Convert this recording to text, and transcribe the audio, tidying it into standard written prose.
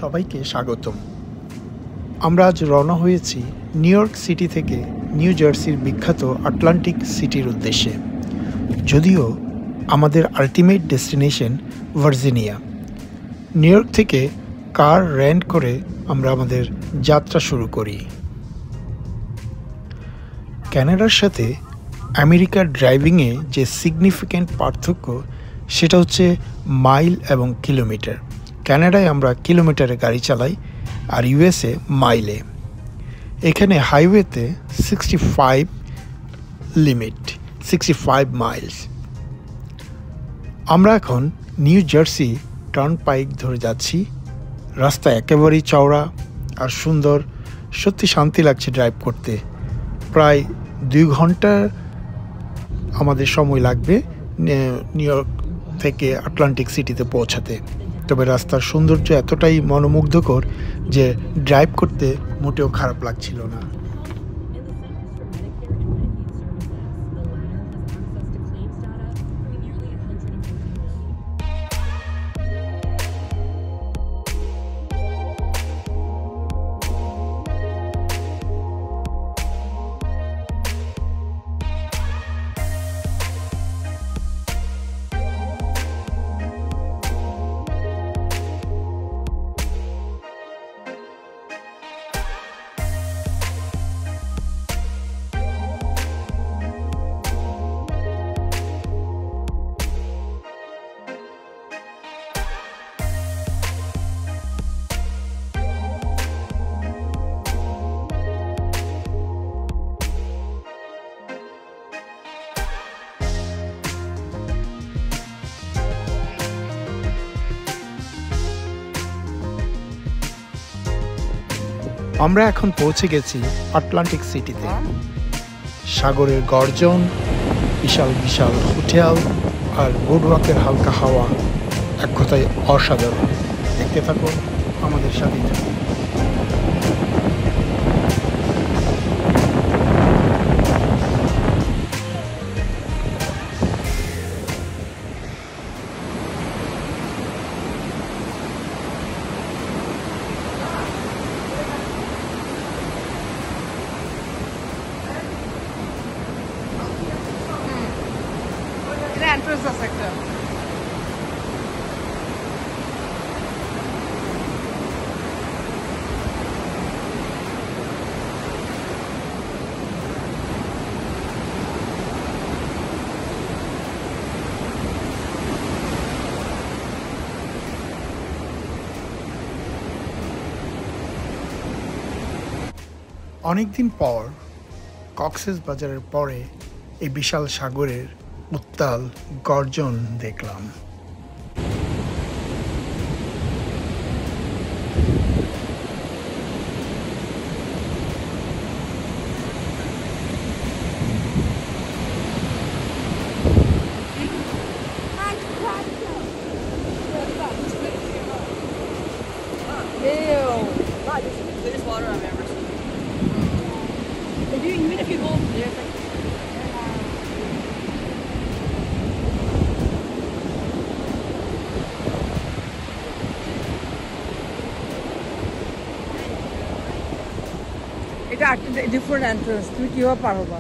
সবাইকে স্বাগতম। আমরা আজ রওনা হয়েছি নিউ ইয়র্ক সিটি থেকে নিউ জার্সির বিখ্যাত আটলান্টিক সিটির উদ্দেশ্যে। যদিও আমাদের ultimate destination Virginia. New York থেকে কার রেন্ট করে আমরা আমাদের যাত্রা শুরু করি। কানাডার সাথে আমেরিকার ড্রাইভিংয়ে যে সিগনিফিক্যান্ট পার্থক্য সেটা হচ্ছে মাইল এবং কিলোমিটার। কানাডায় আমরা কিলোমিটারে গাড়ি চালাই আর ইউএসএ মাইলে। এখানে হাইওয়েতে 65 লিমিট, 65 মাইলস। আমরা এখন নিউ জার্সি টার্নপাইক ধরে যাচ্ছি। রাস্তা একেবারেই চওড়া আর সুন্দর, সত্যি শান্তি লাগছে ড্রাইভ করতে। প্রায় 2 ঘন্টা আমাদের সময় লাগবে নিউ ইয়র্ক থেকে আটলান্টিক সিটিতে পৌঁছাতে। তবে রাস্তার সৌন্দর্য এতটাই মনোমুগ্ধকর যে ড্রাইভ করতে মোটেও খারাপ লাগছিল না। আমরা এখন পৌঁছে গেছি আটলান্টিক সিটিতে। সাগরের গর্জন, বিশাল বিশাল হোটেল আর বোর্ডওয়াকের হালকা হাওয়া এক কথায় অসাধারণ। দেখতে থাকুন, আমাদের সাথেই থাকুন। অনেকদিন পর কক্সবাজারের পরে এই বিশাল সাগরের উত্তাল গর্জন দেখলাম। এটা একটা ডিফারেন্ট এন্ট্রান্স, তুমি কিভাবে পারবা?